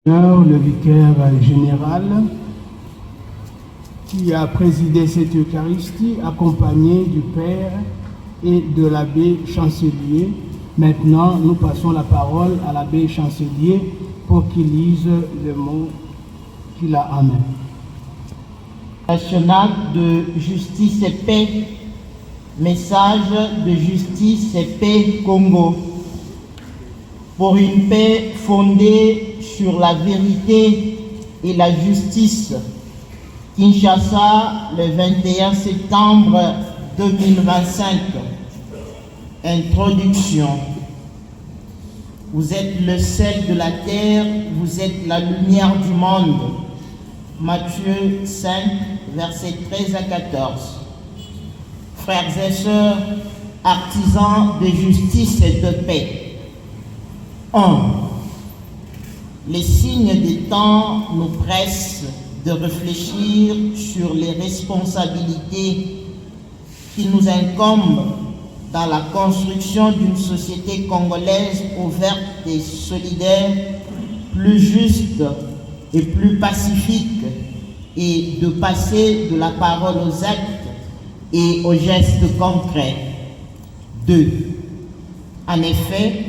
Le vicaire général qui a présidé cette Eucharistie, accompagné du Père et de l'abbé chancelier. Maintenant, nous passons la parole à l'abbé chancelier pour qu'il lise le mot qu'il a en main. National de justice et paix, message de justice et paix Congo. Pour une paix fondée sur la vérité et la justice. Kinshasa, le 21 septembre 2025. Introduction. Vous êtes le sel de la terre, vous êtes la lumière du monde. Matthieu 5, versets 13 à 14. Frères et sœurs, artisans de justice et de paix. 1. Les signes des temps nous pressent de réfléchir sur les responsabilités qui nous incombent dans la construction d'une société congolaise ouverte et solidaire, plus juste et plus pacifique, et de passer de la parole aux actes et aux gestes concrets. 2. En effet,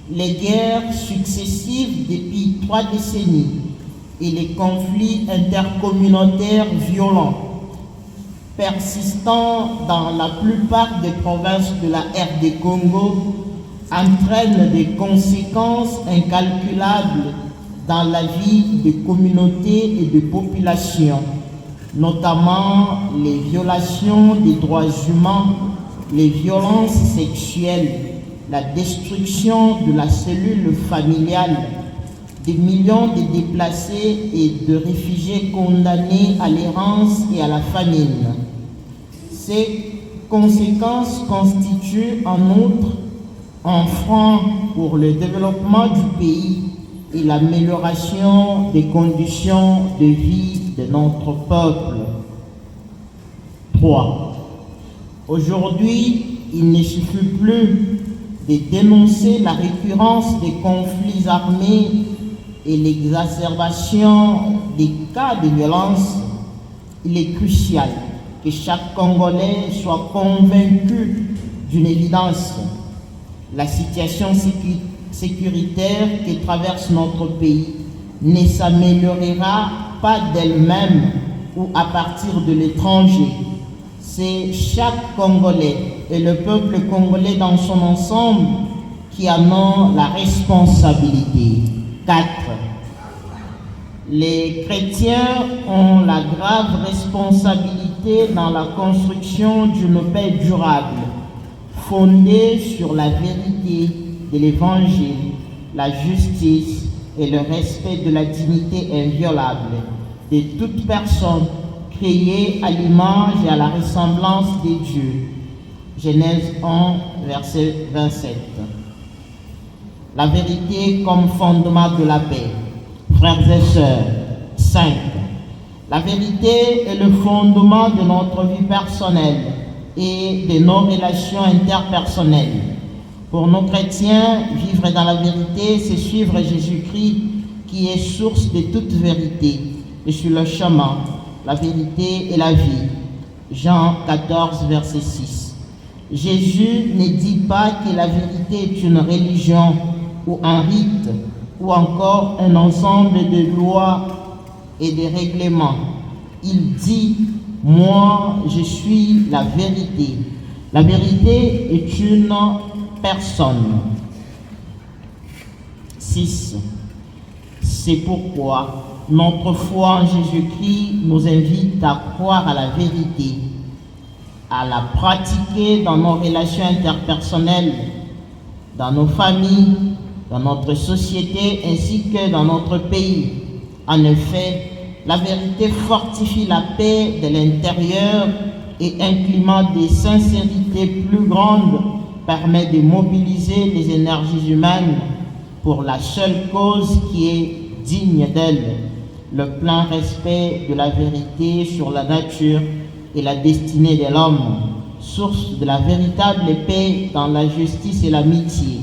les guerres successives depuis 3 décennies et les conflits intercommunautaires violents persistant dans la plupart des provinces de la RD Congo entraînent des conséquences incalculables dans la vie des communautés et des populations, notamment les violations des droits humains, les violences sexuelles, la destruction de la cellule familiale, des millions de déplacés et de réfugiés condamnés à l'errance et à la famine. Ces conséquences constituent en outre un frein pour le développement du pays et l'amélioration des conditions de vie de notre peuple. 3. Aujourd'hui, il ne suffit plus de dénoncer la récurrence des conflits armés et l'exacerbation des cas de violence. Il est crucial que chaque Congolais soit convaincu d'une évidence. La situation sécuritaire que traverse notre pays ne s'améliorera pas d'elle-même ou à partir de l'étranger. C'est chaque Congolais et le peuple congolais dans son ensemble qui en ont la responsabilité. 4. Les chrétiens ont la grave responsabilité dans la construction d'une paix durable, fondée sur la vérité de l'Évangile, la justice et le respect de la dignité inviolable de toute personne créée à l'image et à la ressemblance de Dieu. Genèse 1, verset 27. La vérité comme fondement de la paix. Frères et sœurs, 5. La vérité est le fondement de notre vie personnelle et de nos relations interpersonnelles. Pour nos chrétiens, vivre dans la vérité, c'est suivre Jésus-Christ qui est source de toute vérité. Et sur le chemin, la vérité et la vie. Jean 14, verset 6. Jésus ne dit pas que la vérité est une religion ou un rite ou encore un ensemble de lois et de règlements. Il dit « Moi, je suis la vérité ». La vérité est une personne. 6. C'est pourquoi notre foi en Jésus-Christ nous invite à croire à la vérité, à la pratiquer dans nos relations interpersonnelles, dans nos familles, dans notre société ainsi que dans notre pays. En effet, la vérité fortifie la paix de l'intérieur et un climat de sincérité plus grande permet de mobiliser les énergies humaines pour la seule cause qui est digne d'elle, le plein respect de la vérité sur la nature et la destinée de l'homme, source de la véritable paix dans la justice et l'amitié.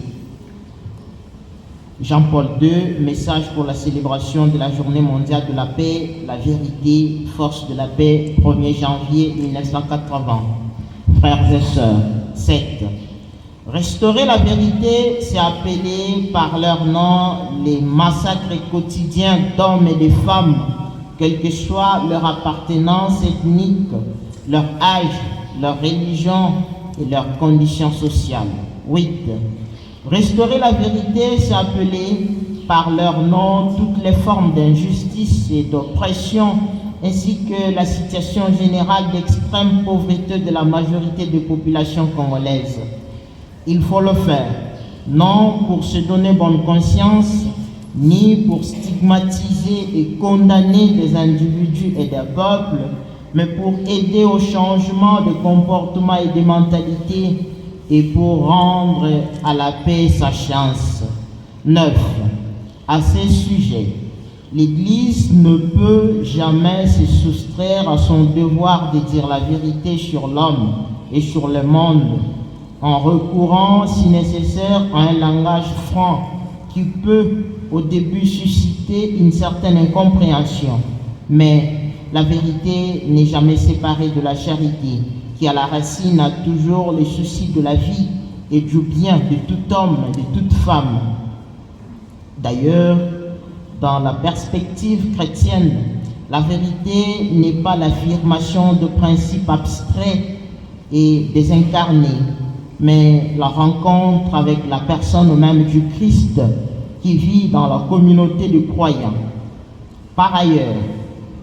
Jean-Paul II, message pour la célébration de la Journée mondiale de la paix, la vérité, force de la paix, 1er janvier 1980. Frères et sœurs, 7. Restaurer la vérité, c'est appeler par leur nom les massacres quotidiens d'hommes et de femmes, quelle que soit leur appartenance ethnique, leur âge, leur religion et leurs conditions sociales. 8. Restaurer la vérité, c'est appeler par leur nom toutes les formes d'injustice et d'oppression, ainsi que la situation générale d'extrême pauvreté de la majorité des populations congolaises. Il faut le faire, non pour se donner bonne conscience, ni pour stigmatiser et condamner des individus et des peuples, mais pour aider au changement de comportement et de mentalité et pour rendre à la paix sa chance. 9. À ce sujet, l'Église ne peut jamais se soustraire à son devoir de dire la vérité sur l'homme et sur le monde, en recourant, si nécessaire, à un langage franc qui peut, au début, susciter une certaine incompréhension. Mais la vérité n'est jamais séparée de la charité, qui à la racine a toujours le souci de la vie et du bien de tout homme et de toute femme. D'ailleurs, dans la perspective chrétienne, la vérité n'est pas l'affirmation de principes abstraits et désincarnés, mais la rencontre avec la personne même du Christ qui vit dans la communauté de croyants. Par ailleurs,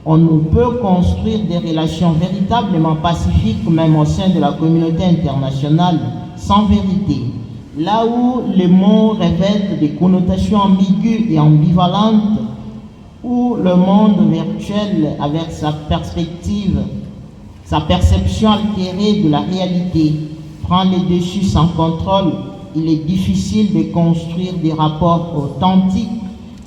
on ne peut construire des relations véritablement pacifiques, même au sein de la communauté internationale, sans vérité. Là où les mots revêtent des connotations ambiguës et ambivalentes, où le monde virtuel, avec sa perspective, sa perception altérée de la réalité, prend les dessus sans contrôle, il est difficile de construire des rapports authentiques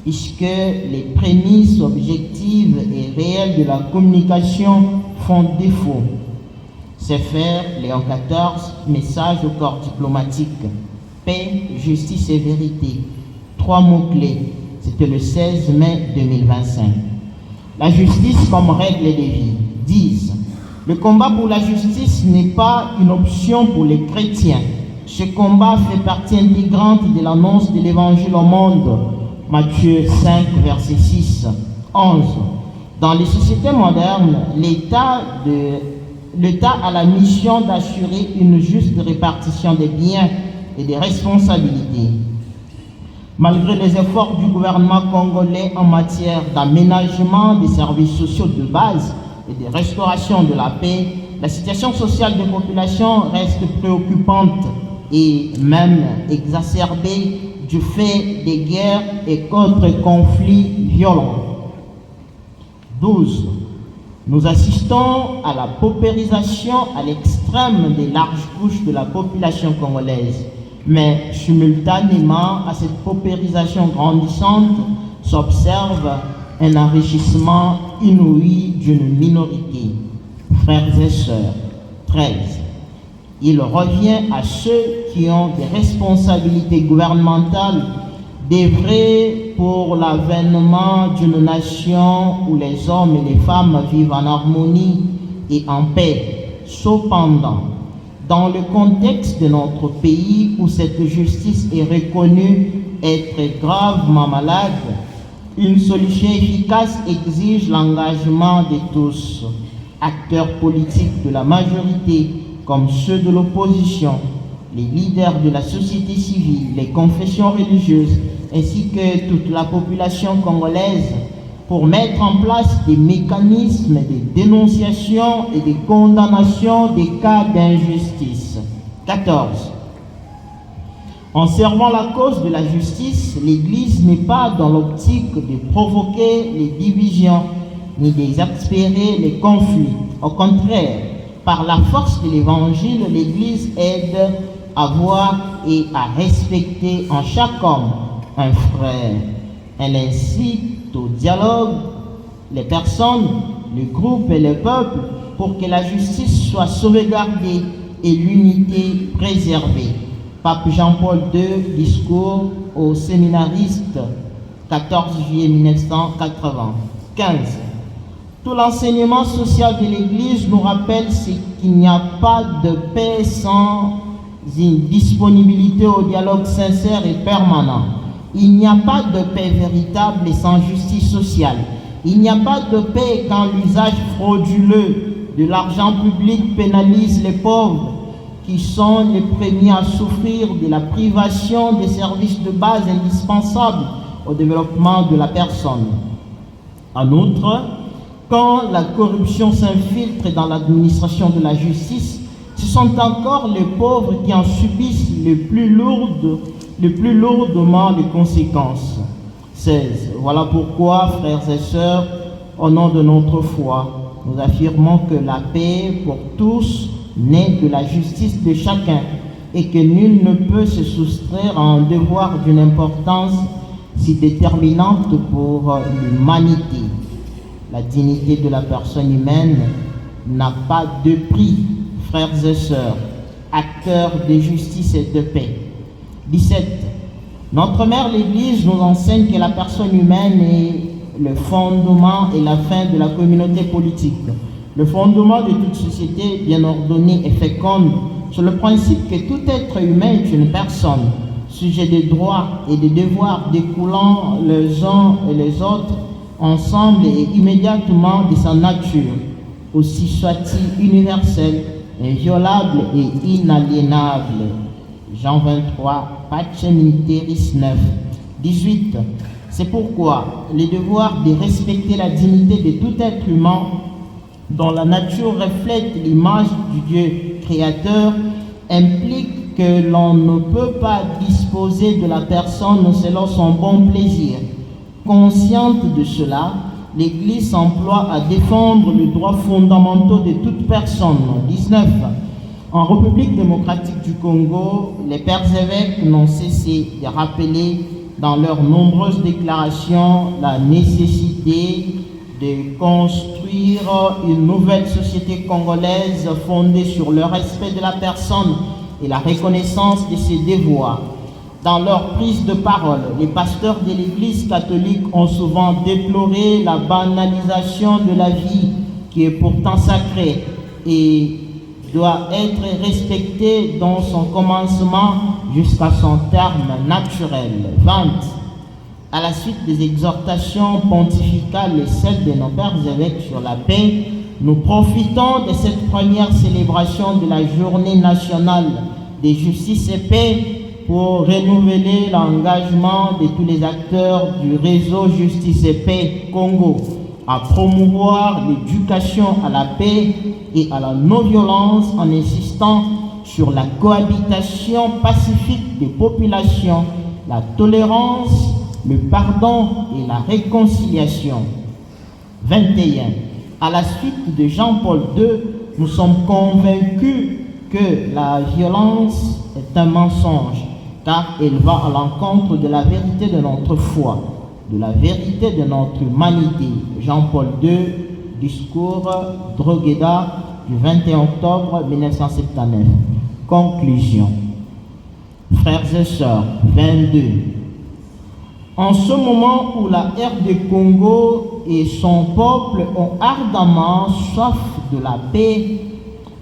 puisque les prémices objectives et réelles de la communication font défaut. C'est faire Léon XIV, message au corps diplomatique. Paix, justice et vérité. 3 mots-clés. C'était le 16 mai 2025. La justice comme règle de vie. 10. Le combat pour la justice n'est pas une option pour les chrétiens. Ce combat fait partie intégrante de l'annonce de l'évangile au monde. Matthieu 5, verset 6. 11. Dans les sociétés modernes, l'État a la mission d'assurer une juste répartition des biens et des responsabilités. Malgré les efforts du gouvernement congolais en matière d'aménagement des services sociaux de base et de restauration de la paix, la situation sociale des populations reste préoccupante et même exacerbée du fait des guerres et contre-conflits violents. 12. Nous assistons à la paupérisation à l'extrême des larges couches de la population congolaise, mais simultanément à cette paupérisation grandissante s'observe un enrichissement inouï d'une minorité. Frères et sœurs, 13. Il revient à ceux qui ont des responsabilités gouvernementales d'œuvrer pour l'avènement d'une nation où les hommes et les femmes vivent en harmonie et en paix. Cependant, dans le contexte de notre pays où cette justice est reconnue être gravement malade, une solution efficace exige l'engagement de tous, acteurs politiques de la majorité comme ceux de l'opposition, les leaders de la société civile, les confessions religieuses, ainsi que toute la population congolaise, pour mettre en place des mécanismes de dénonciation et de condamnation des cas d'injustice. 14. En servant la cause de la justice, l'Église n'est pas dans l'optique de provoquer les divisions ni d'exaspérer les conflits. Au contraire, par la force de l'Évangile, l'Église aide à voir et à respecter en chaque homme un frère. Elle incite au dialogue les personnes, les groupes et les peuples pour que la justice soit sauvegardée et l'unité préservée. Pape Jean-Paul II, discours aux séminaristes, 14 juillet 1980. 15. Tout l'enseignement social de l'Église nous rappelle qu'il n'y a pas de paix sans une disponibilité au dialogue sincère et permanent. Il n'y a pas de paix véritable et sans justice sociale. Il n'y a pas de paix quand l'usage frauduleux de l'argent public pénalise les pauvres, qui sont les premiers à souffrir de la privation des services de base indispensables au développement de la personne. En outre, quand la corruption s'infiltre dans l'administration de la justice, ce sont encore les pauvres qui en subissent le plus lourdement les conséquences. 16. Voilà pourquoi, frères et sœurs, au nom de notre foi, nous affirmons que la paix pour tous naît de la justice de chacun et que nul ne peut se soustraire à un devoir d'une importance si déterminante pour l'humanité. La dignité de la personne humaine n'a pas de prix, frères et sœurs, acteurs de justice et de paix. 17. Notre mère l'Église nous enseigne que la personne humaine est le fondement et la fin de la communauté politique. Le fondement de toute société bien ordonnée et féconde sur le principe que tout être humain est une personne, sujet des droits et des devoirs découlant les uns et les autres ensemble et immédiatement de sa nature, aussi soit-il universel, inviolable et inaliénable. Jean 23, Pacem in Terris 9. 18. C'est pourquoi le devoir de respecter la dignité de tout être humain dont la nature reflète l'image du Dieu créateur implique que l'on ne peut pas disposer de la personne selon son bon plaisir. Consciente de cela, l'Église s'emploie à défendre les droits fondamentaux de toute personne. 19. En République démocratique du Congo, les pères évêques n'ont cessé de rappeler dans leurs nombreuses déclarations la nécessité de construire une nouvelle société congolaise fondée sur le respect de la personne et la reconnaissance de ses devoirs. Dans leur prise de parole, les pasteurs de l'Église catholique ont souvent déploré la banalisation de la vie qui est pourtant sacrée et doit être respectée dans son commencement jusqu'à son terme naturel. 20. À la suite des exhortations pontificales et celles de nos pères évêques sur la paix, nous profitons de cette première célébration de la journée nationale de justice et paix pour renouveler l'engagement de tous les acteurs du réseau Justice et Paix Congo à promouvoir l'éducation à la paix et à la non-violence en insistant sur la cohabitation pacifique des populations, la tolérance, le pardon et la réconciliation. 21. À la suite de Jean-Paul II, nous sommes convaincus que la violence est un mensonge, car elle va à l'encontre de la vérité de notre foi, de la vérité de notre humanité. Jean-Paul II, discours Drogheda du 21 octobre 1979. Conclusion. Frères et sœurs, 22. En ce moment où la RD Congo et son peuple ont ardemment soif de la paix,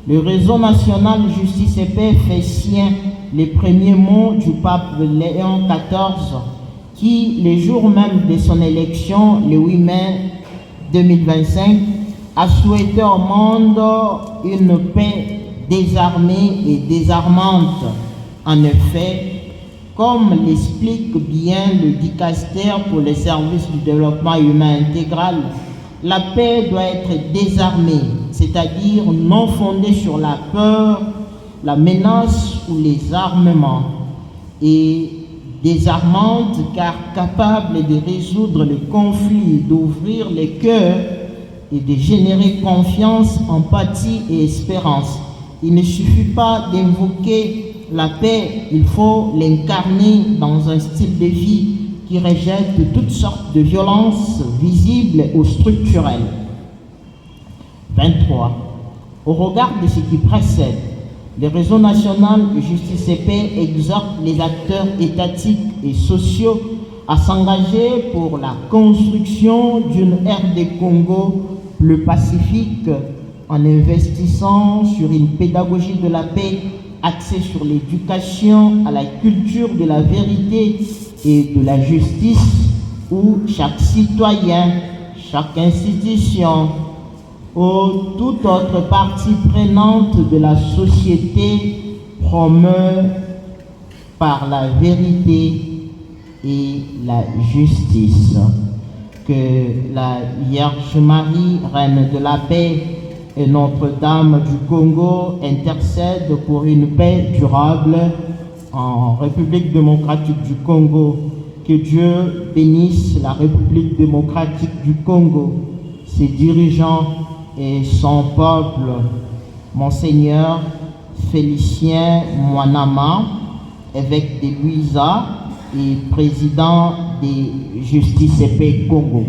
le réseau national Justice et Paix fait sien les premiers mots du pape Léon XIV qui, le jour même de son élection, le 8 mai 2025, a souhaité au monde une paix désarmée et désarmante. En effet, comme l'explique bien le dicaster pour les services du développement humain intégral, la paix doit être désarmée, c'est-à-dire non fondée sur la peur, la menace ou les armements, et désarmante car capable de résoudre les conflits, d'ouvrir les cœurs et de générer confiance, empathie et espérance. Il ne suffit pas d'invoquer la paix, il faut l'incarner dans un style de vie qui rejette toutes sortes de violences visibles ou structurelles. 23. Au regard de ce qui précède, Le réseau national Justice et Paix exhorte les acteurs étatiques et sociaux à s'engager pour la construction d'une RD Congo plus pacifique en investissant sur une pédagogie de la paix axée sur l'éducation à la culture de la vérité et de la justice, où chaque citoyen, chaque institution ou toute autre partie prenante de la société promeut par la vérité et la justice. Que la Vierge Marie, Reine de la paix, et Notre-Dame du Congo intercèdent pour une paix durable en République démocratique du Congo. Que Dieu bénisse la République démocratique du Congo, ses dirigeants et son peuple. Monseigneur Félicien Mwanama, évêque de Luisa et président des Justice et Paix Congo.